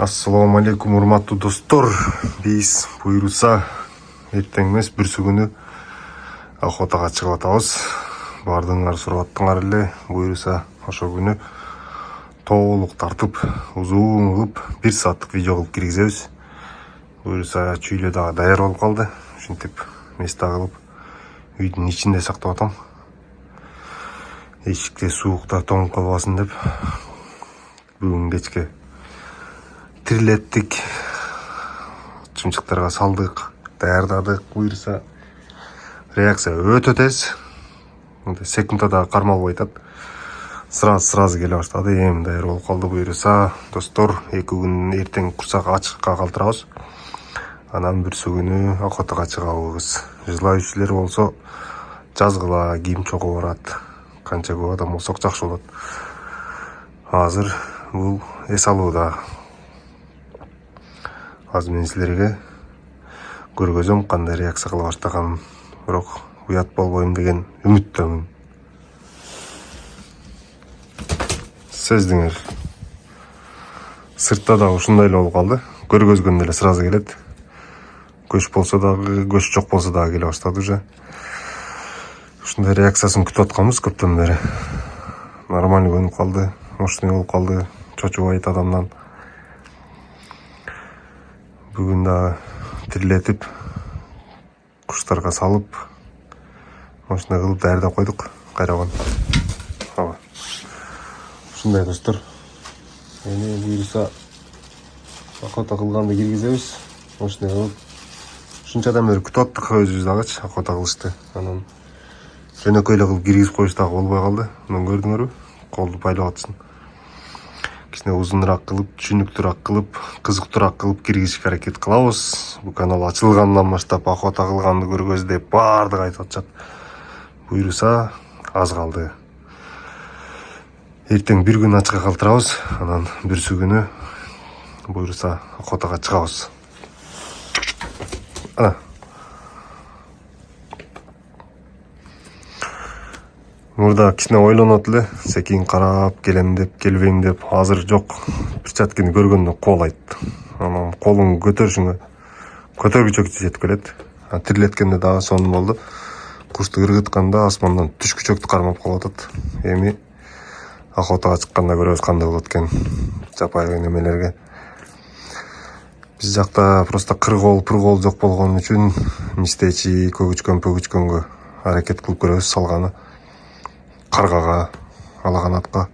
Ассаламу алейкум, урматтуу достор. Биз буйруса эртең эмес бүрсү күнү охотага чыгып атабыз. Бардыңар сурап аттыңар эле. Буйруса ошол күнү толук тартып, узун кылып 1 сааттык видео кылып киргизебиз. Буйруса чүйлө дагы даяр болуп калды. Ушинтип места кылып үйдүн ичинде сактап атам. Эшикте суукта тоңуп калбасын деп. Бүгүн кечке тирилеттик, чымчыктарга салдык, даярдадык. Буйруса реакция өтө тез. Секундда да кармалбай атат. Сразу келе баштады. Эми даяр болуп калды. Буйруса достор 2 күн эртең курсак ачыкка калтырабыз. Анан бүрсү күнү охотага чыгабыз. Желающийлер болсо жазгыла, кийим чогуу барат. Канча көп адам болсок жакшы болот. Азыр бул эс алууда. Азыр мен силерге көргөзөм кандай реакция кыла баштаганын. Бирок уят болбойм деген үмүттөмүн. Сездиңер. Сыртта дагы ушундай эле болуп калды. Көргөзгөндө эле сразу келет. Көч болсо дагы, көч жок болсо дагы келе баштады уже. Ушундай реакциясын күтүп атканбыз көптөн бери. Нормально көнүп калды. Мощный болуп калды. Чочубайт адамдан. Бүгүн дагы тирилетип, куштарга салып, мощный кылып даярдап койдук. Кайраган. Ушундай достор. Эми буйруса охота кылганды киргизебиз. Мощный кылып. Ушунчадан бери күтүп аттык өзүбүз дагычы охота кылышты. Анан жөнөкөй эле кылып киргизип коюш дагы болбой калды. Мына көрдүңөрбү? Колду байлап атсын. Кичине узунураак кылып, түшүнүктүүрөөк кылып, кызыктуураак кылып киргизишке аракет кылабыз. Бул канал ачылгандан баштап охота кылганды көргөз деп баардыгы айтып атышат. Буйруса аз калды. Эртең 1 күн ачыкка калтырабыз. Анан бүрсү күнү буйруса охотага чыгабыз. Ана. Мурда кичине ойлонот эле, секин карап келем деп, келбейм деп. Азыр жок. Перчатканы көргөндө кубалайт. Анан колун көтөрүшүңө көтөргүчөкчү жетип келет. Тирилеткенде дагы сонун болду. Кушту ыргытканда асмандан түшкүчөктү кармап калып атат. Эми охотага чыкканда көрөбүз кандай болот экен. Жапайы немелерге. Биз жакта просто кыргоол жок болгон үчүн мистечи, көгүчкөнгө аракет кылып көрөбүз салганы. Каргага, алаганатка.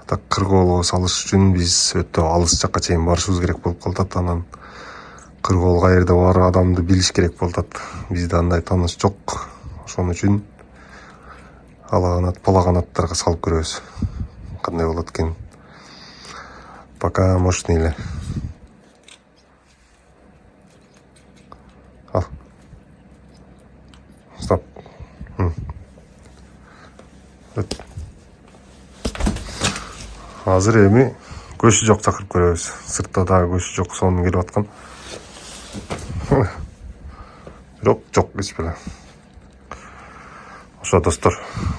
Так кыргоолго салыш үчүн биз өтө алыс жакка чейин барышыбыз керек болуп калат. Анан кыргоол каерде бар адамды билиш керек болуп атат. Бизде андай тааныш жок. Ошон үчүн алаганат, полаганаттарга салып көрөбүз. Кандай болот экен. Пока мощный эле. Ал. Стоп. Азыр эми көшү жок чакырып көрөбүз. Сыртта дагы көшү жок, сонун келип аткан. Бирок жок эч беле. Ошо достор,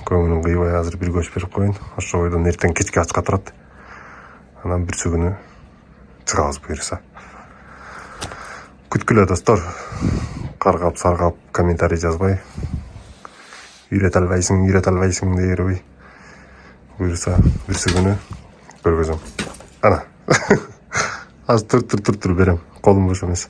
көңүлүм кыйбай азыр бир көч берип коеюн. Ошо бойдон эртең кечке ачка турат. Анан бүрсү күнү чыгабыз буйруса. Күткүлө достор. Каргап, саргап, комментарий жазбай. Үйрөтө албайсың дейбирби. Буйруса бүрсү күнү көргөзөм. Ана. Аз тур берем. Колум бош эмес.